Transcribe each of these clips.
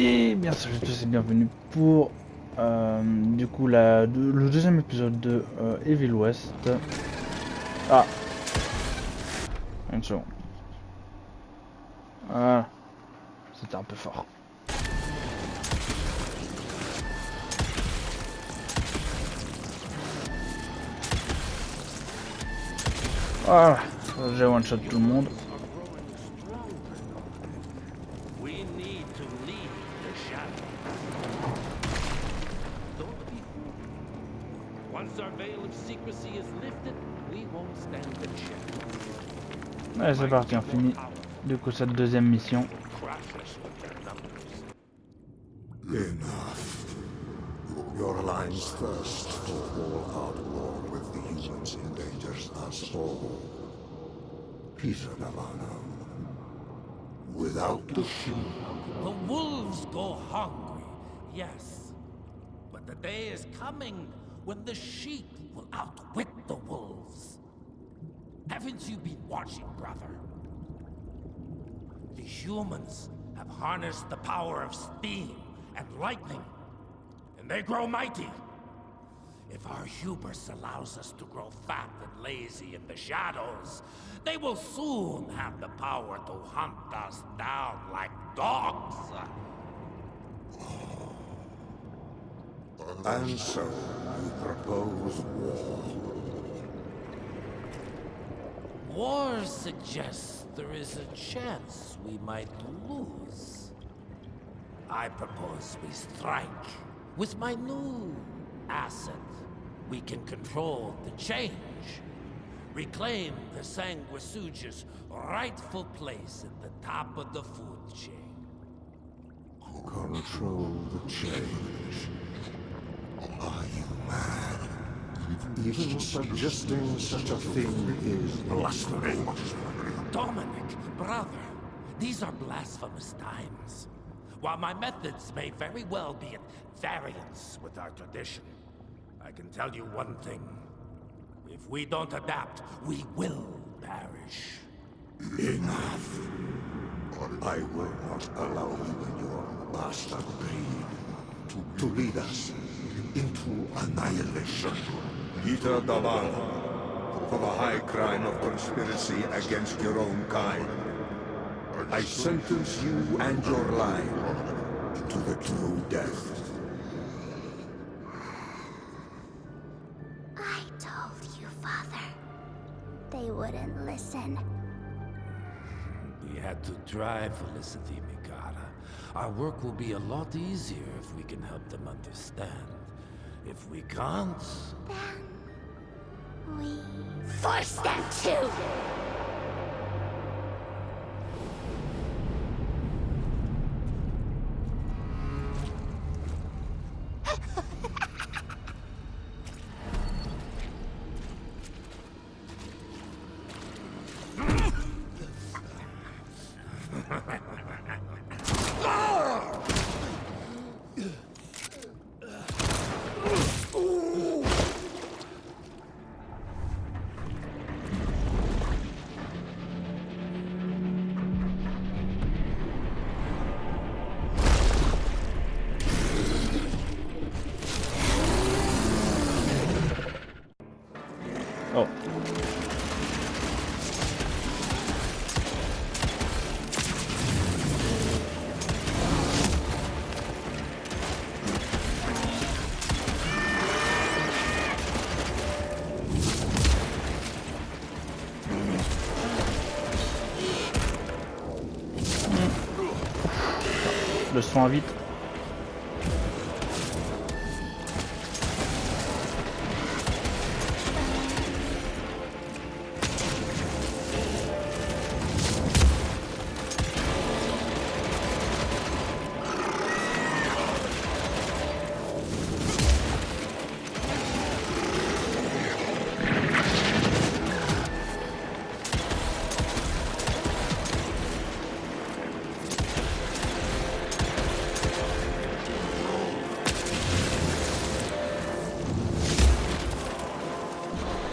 Et bien sûr, je tous et bienvenue pour du coup le deuxième épisode de Evil West. Ah, une seconde. Voilà, c'était un peu fort. Voilà, j'ai one shot tout le monde. Are growing stronger, noble. We need to leave the shadows. Don't be fooled. Once our veil of secrecy is lifted, we won't stand a chance. Allez, c'est parti, on finit du coup cette deuxième mission. They will crush us with their numbers. Enough. Your alliance thirst for all-out war with the humans endangers us all. Peter Navarro. Without the sheep, The wolves go hungry, yes. But the day is coming when the sheep will outwit the wolves. Haven't you been watching, brother? The humans have harnessed the power of steam and lightning, and they grow mighty. If our hubris allows us to grow fat and lazy in the shadows, they will soon have the power to hunt us down like dogs. and so you propose war. War suggests there is a chance we might lose. I propose we strike. With my new asset, we can control the change. Reclaim the Sanguisuja's rightful place at the top of the food chain. Control the change. Are you mad? Even suggesting such a thing is blasphemy. Dominic, brother, these are blasphemous times. While my methods may very well be at variance with our tradition, I can tell you one thing. If we don't adapt, we will perish. Enough. I will not allow you and your bastard breed to lead us into annihilation. Peter Davala, for the high crime of conspiracy against your own kind, I sentence you and your line to the true death. I told you, Father. They wouldn't listen. We had to try, Felicity Mikata. Our work will be a lot easier if we can help them understand. If we can't... Then we force them to! Oh. Le soin vite.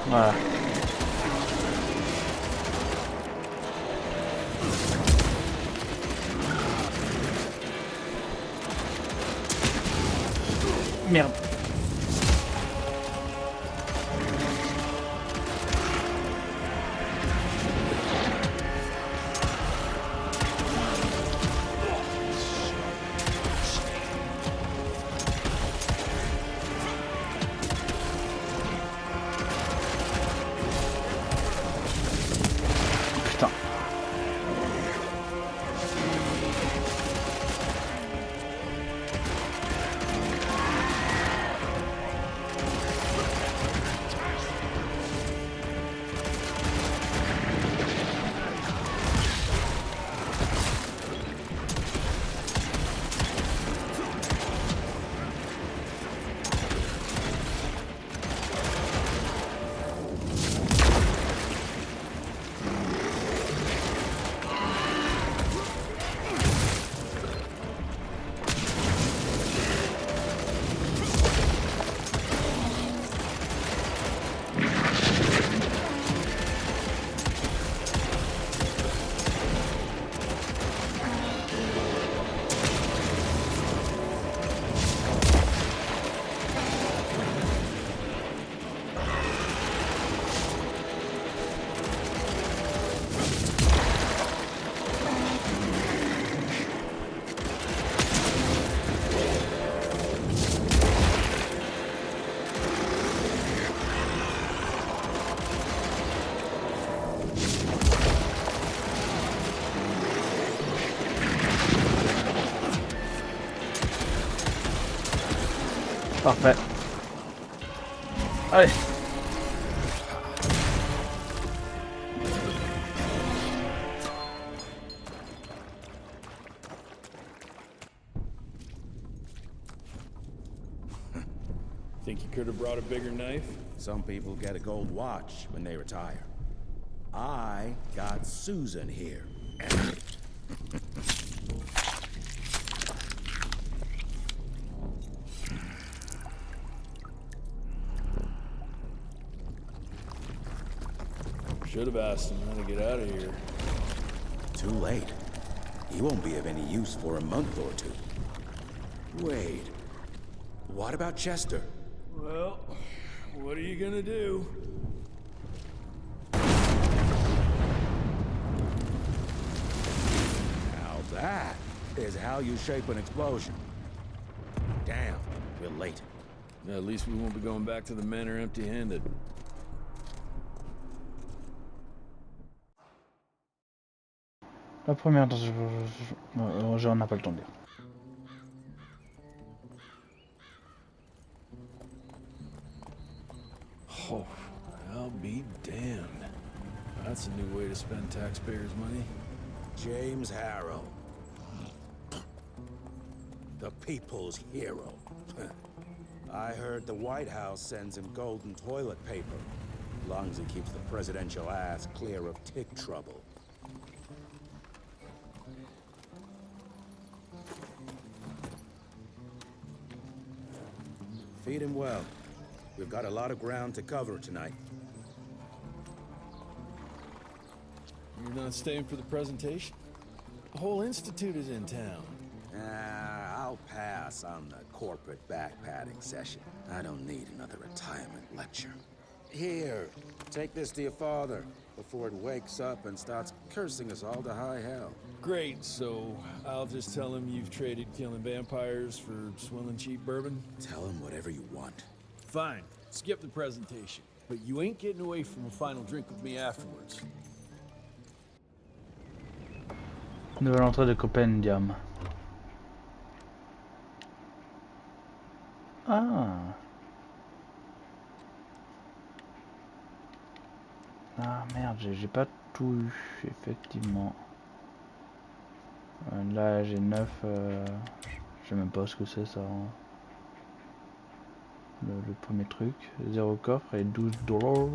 Voilà. Merde. Putain. Parfait. Allez. Think you could have brought a bigger knife? Some people get a gold watch when they retire. I got Susan here. Should have asked him how to get out of here. Too late. He won't be of any use for a month or two. Wait. What about Chester? Well, what are you gonna do? Now that is how you shape an explosion. Damn, we're late. At least we won't be going back to the manor empty-handed. La première, on n'a pas le temps de dire. Oh, I'll be damned. That's a new way to spend taxpayers' money. James Harrow. The people's hero. I heard the White House sends him golden toilet paper. As long as he keeps the presidential ass clear of tick trouble. Feed him well. We've got a lot of ground to cover tonight. You're not staying for the presentation? The whole institute is in town. I'll pass on the corporate backpatting session. I don't need another retirement lecture. Here, take this to your father before it wakes up and starts cursing us all to high hell. Great, so I'll just tell him you've traded killing vampires for swilling cheap bourbon? Tell him whatever you want. Fine, skip the presentation. But you ain't getting away from a final drink with me afterwards. Nouvelle entrée de Compendium. Ah. Ah merde, j'ai pas tout eu, effectivement. Là j'ai 9, je sais même pas ce que c'est ça. Hein. Le premier truc, 0 coffre et 12 dollars.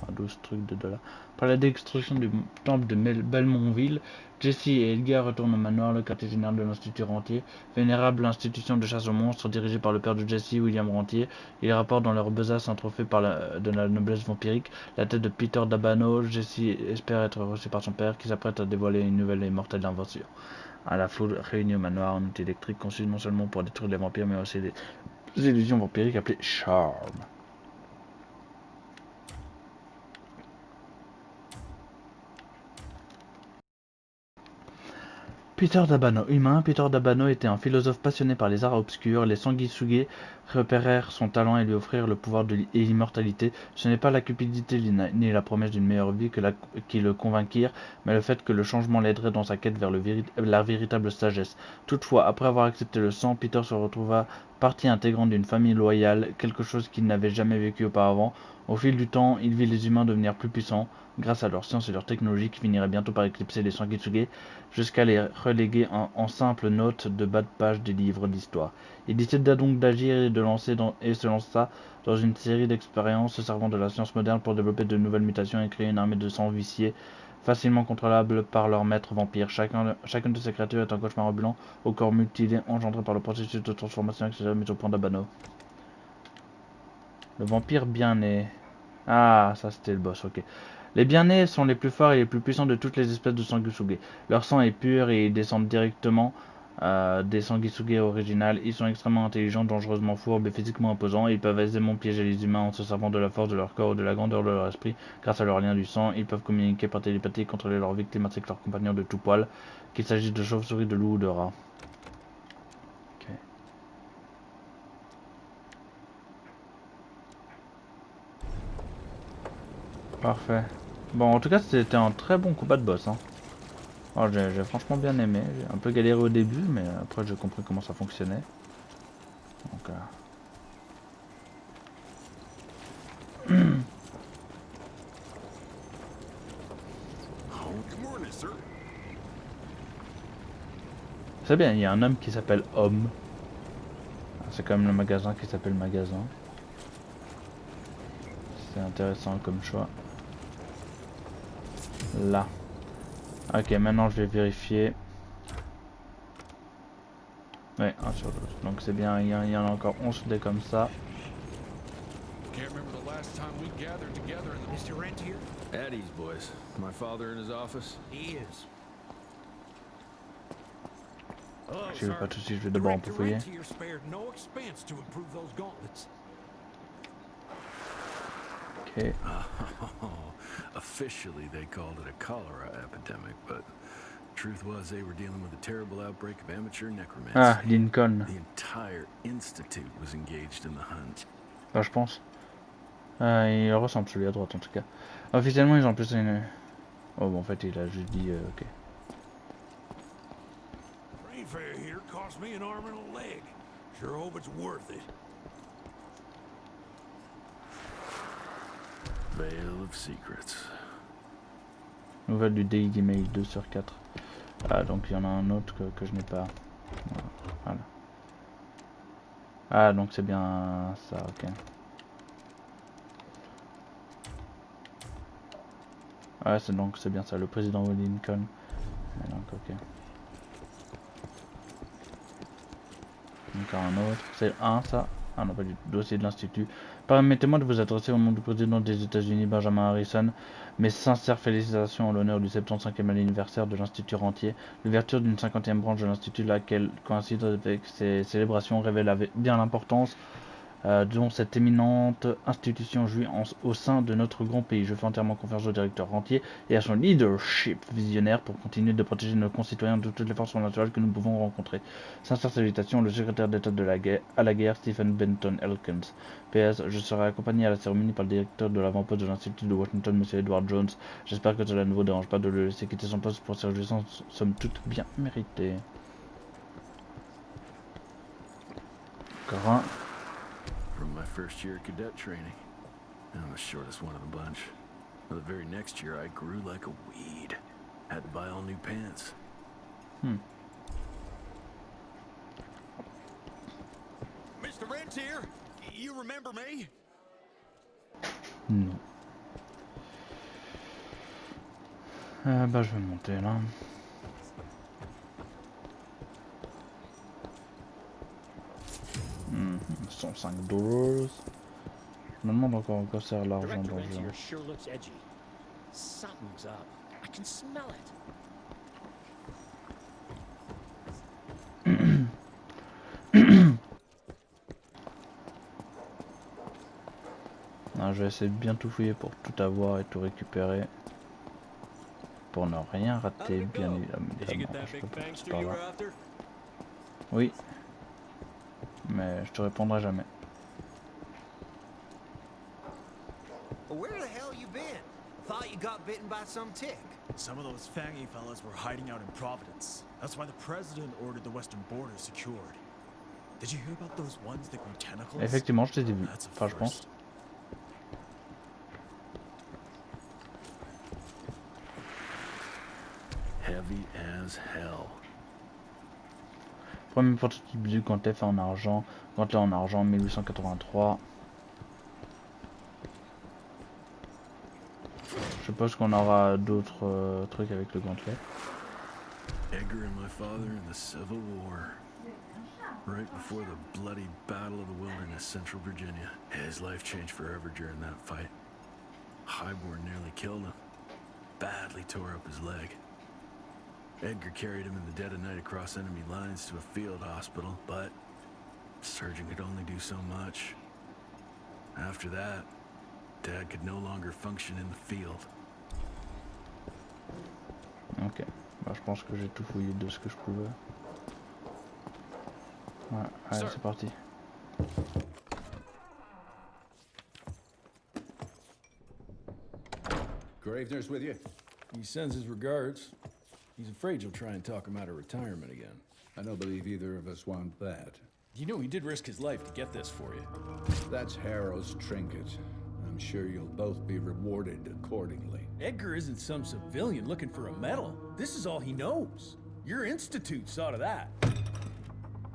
Enfin, 12 trucs de dollars. Après la destruction du temple de Belmontville, Jesse et Edgar retournent au manoir, le quartier général de l'Institut Rentier, vénérable institution de chasse aux monstres dirigée par le père de Jesse, William Rentier. Ils rapportent dans leur besace un trophée de la noblesse vampirique, la tête de Peter Dabano. Jesse espère être reçu par son père qui s'apprête à dévoiler une nouvelle et mortelle invention. À la foule réunie au manoir, un outil électrique conçu non seulement pour détruire les vampires mais aussi illusions vampiriques appelées Charm. Peter d'Abano, humain, Peter d'Abano était un philosophe passionné par les arts obscurs. Les Sanguisugais repérèrent son talent et lui offrirent le pouvoir et l'immortalité. Ce n'est pas la cupidité ni la promesse d'une meilleure vie qui le convainquirent, mais le fait que le changement l'aiderait dans sa quête vers la véritable sagesse. Toutefois, après avoir accepté le sang, Peter se retrouva partie intégrante d'une famille loyale, quelque chose qu'il n'avait jamais vécu auparavant. Au fil du temps, il vit les humains devenir plus puissants, grâce à leur science et leur technologie qui finiraient bientôt par éclipser les Sanguisugais, jusqu'à les reléguer en simples notes de bas de page des livres d'histoire. Il décida donc d'agir et se lança dans une série d'expériences se servant de la science moderne pour développer de nouvelles mutations et créer une armée de sang viciés facilement contrôlables par leur maître vampire. Chacune de ces créatures est un cauchemar ambulant au corps mutilé engendré par le processus de transformation accéléré mis au point d'Abano. Le vampire bien né. Ah, ça c'était le boss, ok. Les bien-nés sont les plus forts et les plus puissants de toutes les espèces de sanguisuge. Leur sang est pur et ils descendent directement des sanguisuge originales. Ils sont extrêmement intelligents, dangereusement fourbes et physiquement imposants. Ils peuvent aisément piéger les humains en se servant de la force de leur corps ou de la grandeur de leur esprit. Grâce à leur lien du sang, ils peuvent communiquer par télépathie et contrôler leurs victimes ainsi que leurs compagnons de tout poil, qu'il s'agisse de chauves-souris, de loups ou de rats. Ok. Parfait. Bon, en tout cas, c'était un très bon combat de boss, hein. Oh, j'ai franchement bien aimé. J'ai un peu galéré au début, mais après j'ai compris comment ça fonctionnait. Donc, c'est bien, il y a un homme qui s'appelle Homme. C'est quand même le magasin qui s'appelle Magasin. C'est intéressant comme choix. Là. Ok, maintenant je vais vérifier. Ouais, 1 sur 12. Donc c'est bien, il y en a encore 11 dés comme ça. Mr. Rent here? Eddie's boys. My father in his office. He is. Je vais pas tout de suite, je vais d'abord Director empouiller. Rent here spared no expense to improve those gauntlets. Ok. Officially, they called it a cholera epidemic, but truth was they were dealing with a terrible outbreak of amateur necromancy. Ah, Lincoln. The entire institute was engaged in the hunt. Bah, je pense. Il ressemble celui à droite en tout cas. Officiellement, ils ont plus une. Oh, bon, en fait, il a juste dit ok. Train fare here cost me an arm and a leg. Sure hope it's worth it. Veil of Secrets. Nouvelle du Daily Mail 2 sur 4. Ah, donc il y en a un autre que je n'ai pas. Voilà. Ah, donc c'est bien ça, ok. Ouais, c'est bien ça, le président Lincoln. Et donc, ok. Encore un autre. C'est le 1, ça. Ah non, pas du tout. Dossier de l'Institut. Permettez-moi de vous adresser au nom du président des États-Unis, Benjamin Harrison, mes sincères félicitations en l'honneur du 75e anniversaire de l'Institut Rentier. L'ouverture d'une 50e branche de l'Institut, laquelle coïncide avec ces célébrations, révèle bien l'importance dont cette éminente institution jouit au sein de notre grand pays. Je fais entièrement confiance au directeur Rentier et à son leadership visionnaire pour continuer de protéger nos concitoyens de toutes les forces naturelles que nous pouvons rencontrer. Sincères salutations, le secrétaire d'État à la guerre, Stephen Benton Elkins. PS, je serai accompagné à la cérémonie par le directeur de l'avant-poste de l'Institut de Washington, M. Edward Jones. J'espère que cela ne vous dérange pas de le laisser quitter son poste pour ces réjouissances, somme toute bien méritées. Encore un. From my first year of cadet training. I'm the shortest one of the bunch. The very next year, I grew like a weed. Had to buy all new pants. Mr. Rent here? You remember me? Non. Bah, je vais monter là. 105 $. Je me demande encore à quoi sert l'argent dans le jeu. Sure looks edgy. Something's up. I can smell it. Enfin, je vais essayer de bien tout fouiller pour tout avoir et tout récupérer. Pour ne rien rater, bien évidemment. Je peux pas passer par là. Oui. Mais je te répondrai jamais. Where the hell you been? Thought you got bitten by some tick. Some of those fangy fellas were hiding out in Providence. That's why the president ordered the western border secured. Did you hear about those ones that grew tentacles? Effectivement, je les ai vus. That's a Enfin, je pense. first. Heavy as hell. Premier prototype du gantelet fait en argent. Gantelet en argent 1883. Je suppose qu'on aura d'autres trucs avec le gantelet. Edgar and my father in the Civil War. Right before the bloody Battle of the Wilderness, Central Virginia. His life changed forever during that fight. Highborn nearly killed him. Badly tore up his leg. Edgar carried him in the dead of night across enemy lines to a field hospital, but the surgeon could only do so much. After that, Dad could no longer function in the field. Ok, bah, je pense que j'ai tout fouillé de ce que je pouvais. Ouais, allez, c'est parti. Gravener's with you? He sends his regards. He's afraid you'll try and talk him out of retirement again. I don't believe either of us want that. You know he did risk his life to get this for you. That's Harrow's trinket. I'm sure you'll both be rewarded accordingly. Edgar isn't some civilian looking for a medal. This is all he knows. Your institute saw to that.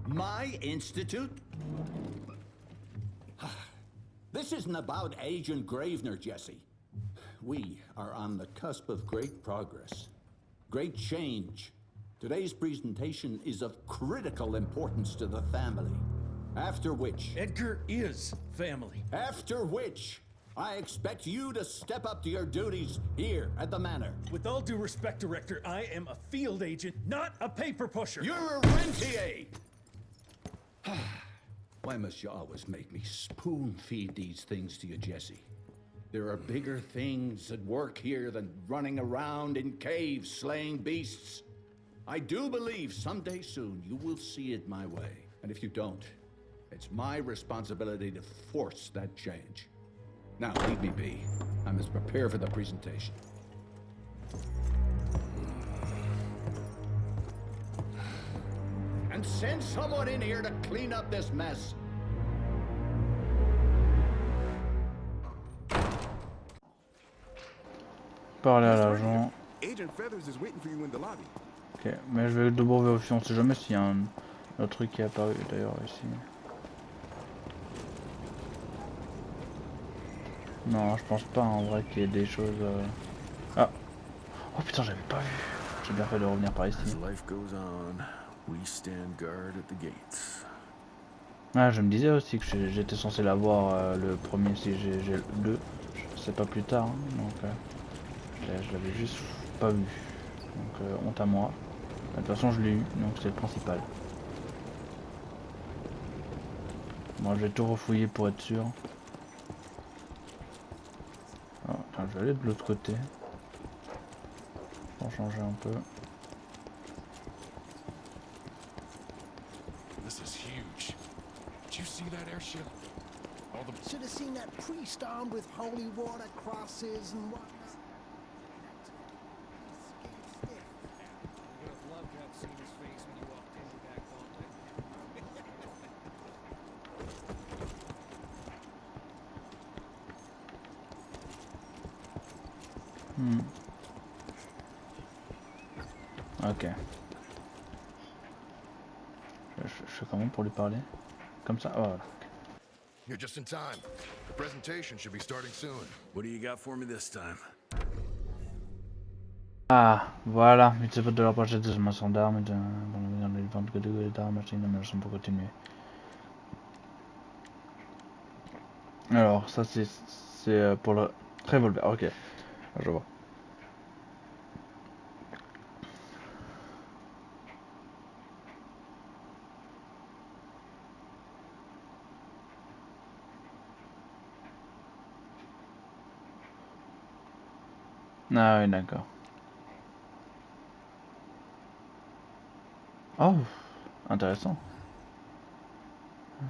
My institute? This isn't about Agent Gravener, Jesse. We are on the cusp of great progress, great change. Today's presentation is of critical importance to the family. After which... Edgar is family. After which, I expect you to step up to your duties here at the Manor. With all due respect, Director, I am a field agent, not a paper pusher. You're a rentier! Why must you always make me spoon-feed these things to you, Jesse? There are bigger things at work here than running around in caves slaying beasts. I do believe someday soon you will see it my way. And if you don't, it's my responsibility to force that change. Now, leave me be. I must prepare for the presentation. And send someone in here to clean up this mess. Parler à l'agent. Agent Feathers is waiting for you in the lobby. Ok, mais je vais d'abord vérifier, on sait jamais s'il y a un autre truc qui est apparu d'ailleurs ici. Non, je pense pas en vrai qu'il y ait des choses... Ah. Oh putain, j'avais pas vu. J'ai bien fait de revenir par ici. As life goes on, we stand guard at the gates. Ah, je me disais aussi que j'étais censé l'avoir le premier si j'ai le 2. Je sais pas plus tard, hein, donc je l'avais juste pas vu. Donc honte à moi. De toute façon je l'ai eu, donc c'est le principal. Moi je vais tout refouiller pour être sûr. Oh, attends, je vais aller de l'autre côté. Pour changer un peu. This is huge. Did you see that airship? All the... Should have seen that priest armed with holy water crosses and whatnot. Ok. Je fais comment pour lui parler? Comme ça, oh, voilà. You're just in time. The presentation should be starting soon. What do you got for me this time? Ah, voilà. Il se fait de la prochaine de d'armes dans les ventes catégories d'armes, machines d'amélioration pour continuer. Alors, ça c'est pour le revolver, ok. Je vois. Ah oui, d'accord. Oh, intéressant.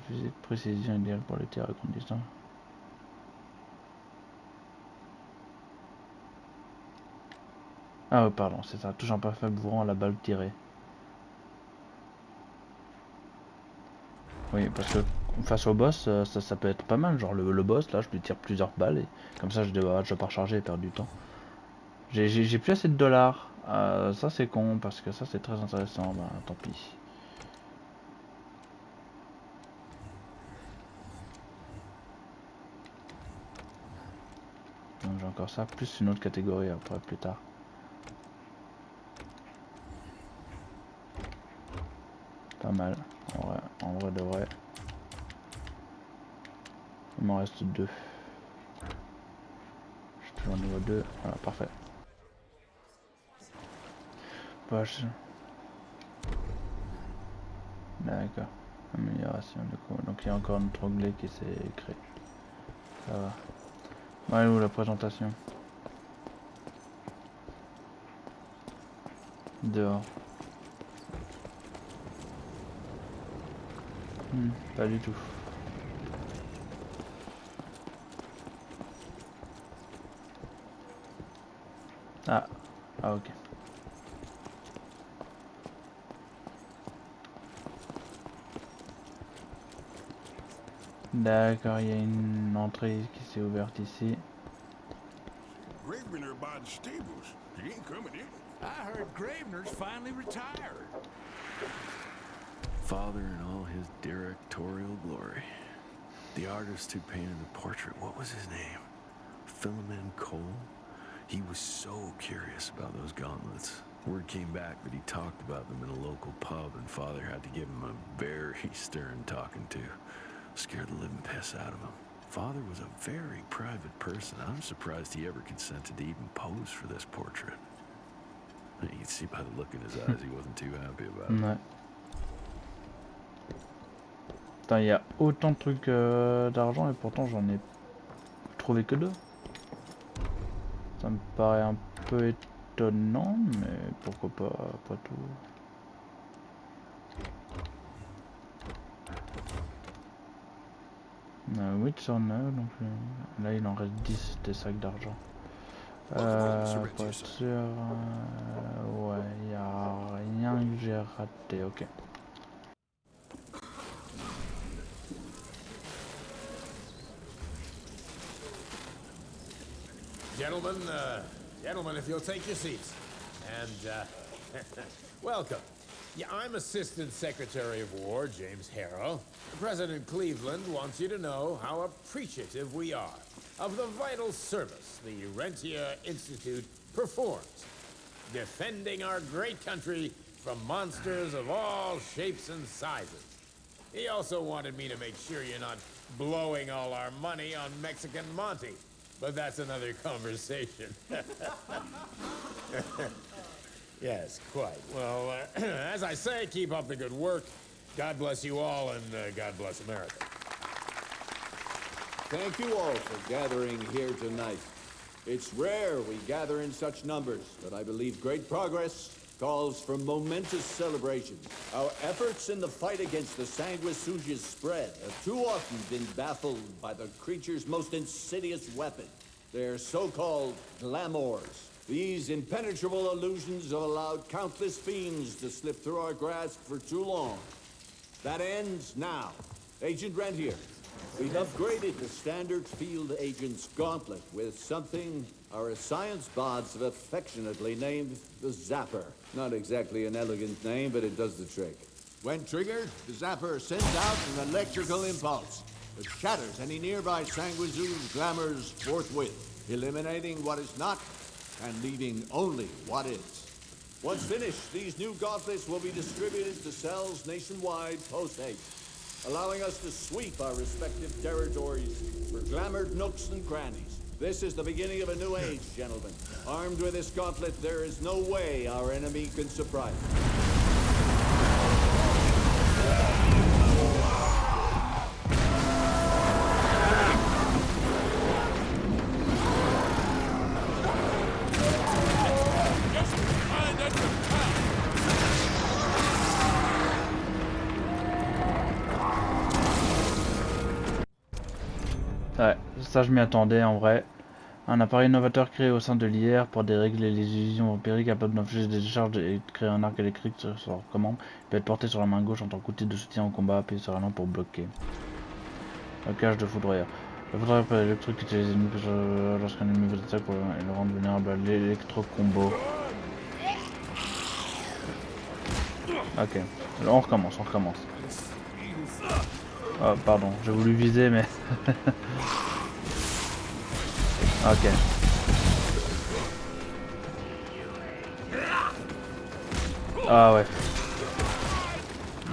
Fusil de précision idéal pour les tirs à grande distance. Ah oui, pardon, c'est ça. Touche un peu faible vous rend la balle tirée. Oui, parce que face au boss, ça peut être pas mal. Genre le boss, là, je lui tire plusieurs balles et comme ça, je dois pas recharger et perdre du temps. J'ai plus assez de dollars. Ça, c'est con parce que ça, c'est très intéressant. Bah, tant pis. Donc j'ai encore ça, plus une autre catégorie après, plus tard. Pas mal. En vrai de vrai. Il m'en reste 2. Je suis toujours au niveau 2. Voilà, parfait. Poche. D'accord. Amélioration du coup. Donc il y a encore notre onglet qui s'est créé. Ça va. Bon, elle est où la présentation? Dehors. Pas du tout. Ah. Ah ok. D'accord, il y a une entrée qui s'est ouverte ici. Gravener by the stables. He ain't coming in. I heard Gravener's finally retired. Father in all his directorial glory. The artist who painted the portrait, what was his name? Philemon Cole? He was so curious about those gauntlets. Word came back that he talked about them in a local pub, and Father had to give him a very stern talking to. Scared the living piss out of him. Father was a very private person. I'm surprised he ever consented to even pose for this portrait. You can see by the look in his eyes he wasn't too happy about it. Ouais. Putain, il y a autant de trucs d'argent et pourtant j'en ai trouvé que 2. Ça me paraît un peu étonnant, mais pourquoi pas tout. On a 8 sur 9, donc là il en reste 10 des sacs d'argent. Pour être sûr, ouais, il n'y a rien que j'ai raté, ok. Gentlemen, if you'll take your seats. And, welcome. Yeah, I'm Assistant Secretary of War, James Harrow. President Cleveland wants you to know how appreciative we are of the vital service the Rentia Institute performs, defending our great country from monsters of all shapes and sizes. He also wanted me to make sure you're not blowing all our money on Mexican Monty. But that's another conversation. Yes, quite. Well, as I say, keep up the good work. God bless you all, and God bless America. Thank you all for gathering here tonight. It's rare we gather in such numbers, but I believe great progress calls for momentous celebration. Our efforts in the fight against the sanguisuga's spread have too often been baffled by the creature's most insidious weapon, their so-called glamours. These impenetrable illusions have allowed countless fiends to slip through our grasp for too long. That ends now. Agent Rentier, we've upgraded the standard field agent's gauntlet with something our science bots have affectionately named the Zapper. Not exactly an elegant name, but it does the trick. When triggered, the Zapper sends out an electrical impulse that shatters any nearby sanguisuga's glamours forthwith, eliminating what is not and leaving only what is. Once finished, these new gauntlets will be distributed to cells nationwide post-haste, allowing us to sweep our respective territories for glamoured nooks and crannies. This is the beginning of a new age, gentlemen. Armed with this gauntlet, there is no way our enemy can surprise us. Ça je m'y attendais en vrai. Un appareil novateur créé au sein de l'IR pour dérégler les illusions vampiriques capable d'infliger des décharges et de créer un arc électrique sur commande. Il peut être porté sur la main gauche en tant qu'outil de soutien au combat, appuyé sur un an pour bloquer. Blocage de foudroyeur. Le foudroyeur peut électrocuter les ennemis lorsqu'un ennemi vous attaque et le rendre vulnérable à l'électro-combo. Ok, on recommence. Oh pardon, j'ai voulu viser mais... ok. Ah ouais.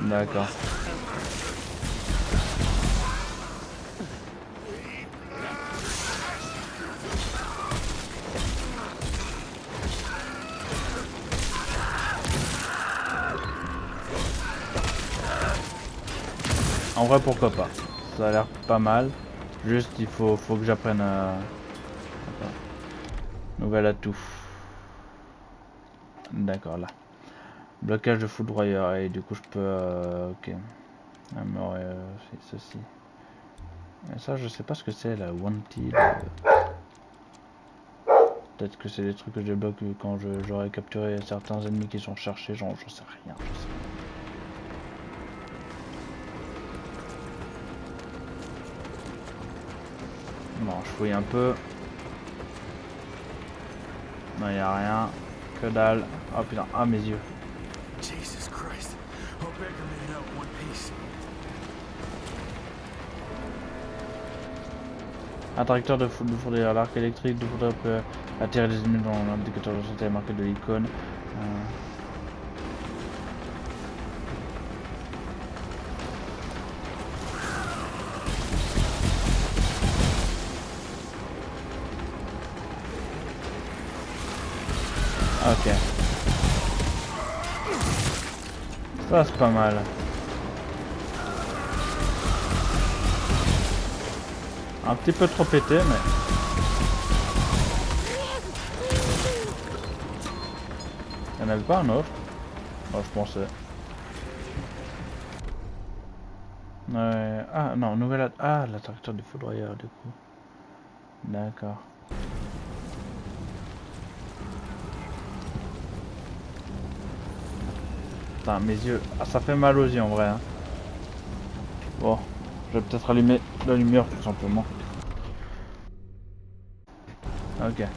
D'accord. En vrai pourquoi pas. Ça a l'air pas mal. Juste il faut que j'apprenne à... Nouvelle atout. D'accord là. Blocage de foudroyeur et du coup je peux... ok. Ceci. Et ça je sais pas ce que c'est la wanted. Peut-être que c'est des trucs que je débloque quand j'aurai capturé certains ennemis qui sont cherchés, j'en sais rien. Bon, je fouille un peu. Non, y a rien. Que dalle. Oh putain, ah mes yeux. Jesus Christ. Hope Edgar made it out in one piece. Interrupteur de foudroyeur. L'arc électrique de foudroyeur peut attirer les ennemis dans l'indicateur de santé marqué de l'icône. Ok. Ça c'est pas mal. Un petit peu trop pété mais... Il n'y en avait pas un autre? Oh je pensais. Ah non, nouvelle... Ah, l'interrupteur du foudroyeur du coup. D'accord. Putain, mes yeux. Ah, ça fait mal aux yeux en vrai. Hein. Bon, je vais peut-être allumer la lumière tout simplement. Ok.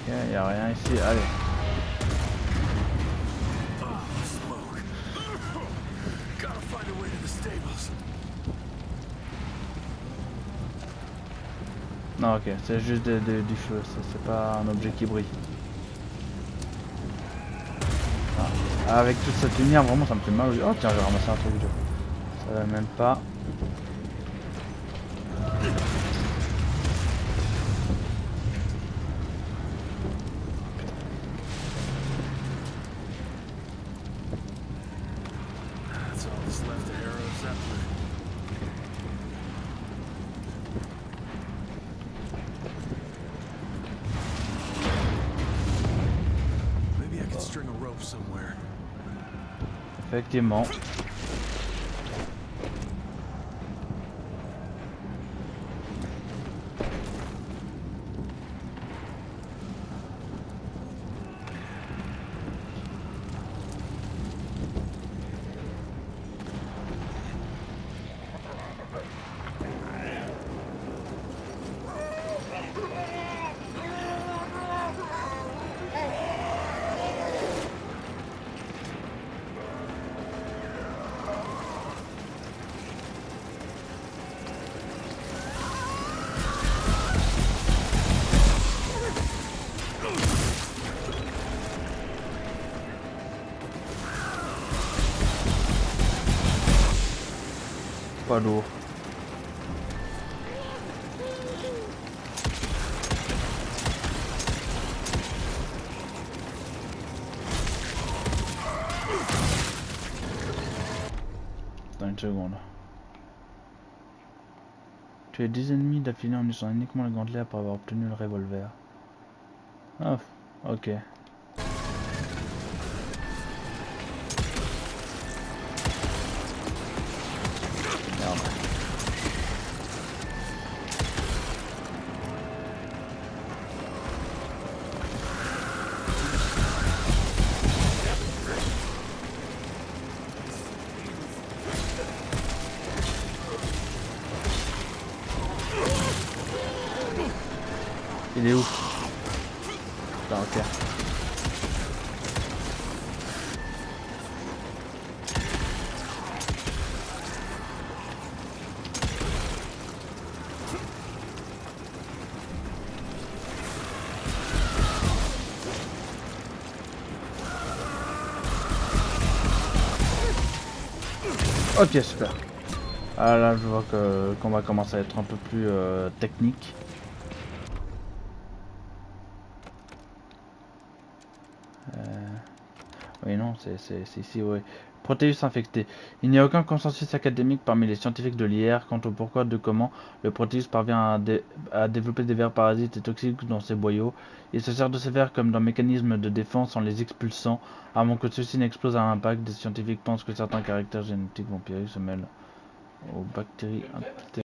Ok, y a rien ici. Allez. Non, ok, c'est juste du feu, c'est pas un objet qui brille. Ah, avec toute cette lumière, vraiment ça me fait mal aux yeux. Oh tiens, j'ai ramassé un truc. Ça va même pas. Effectivement. Pas lourd. secondes. Tu es 10 ennemis d'affilée en utilisant uniquement le gantelet après avoir obtenu le revolver. Ah, ok. Merde. Il est où? Putain, ok. Ok, super. Ah là, je vois que le combat commence à être un peu plus technique. Oui, non, c'est ici, oui. Protéus infecté. Il n'y a aucun consensus académique parmi les scientifiques de l'IR quant au pourquoi de comment le Proteus parvient à développer des vers parasites et toxiques dans ses boyaux. Il se sert de ces vers comme d'un mécanisme de défense en les expulsant, avant que ceux-ci n'explosent à l'impact. Des scientifiques pensent que certains caractères génétiques vampiriques se mêlent aux bactéries infectées.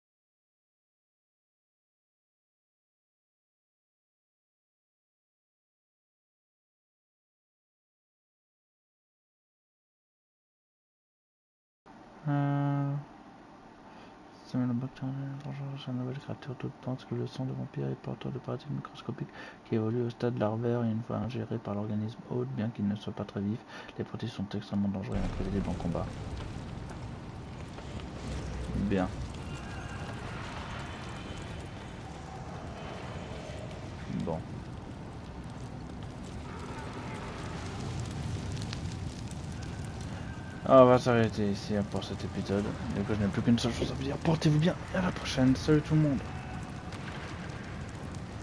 C'est une nouvelle créature. D'autres pensent que le sang de vampire est porteur de parasites microscopiques qui évoluent au stade larvaire et une fois ingérés par l'organisme hôte, bien qu'ils ne soient pas très vifs, les protéines sont extrêmement dangereux et imprévisibles en combat. Bien. Bon. On va s'arrêter ici pour cet épisode. Du coup, je n'ai plus qu'une seule chose à vous dire. Portez-vous bien et à la prochaine. Salut tout le monde.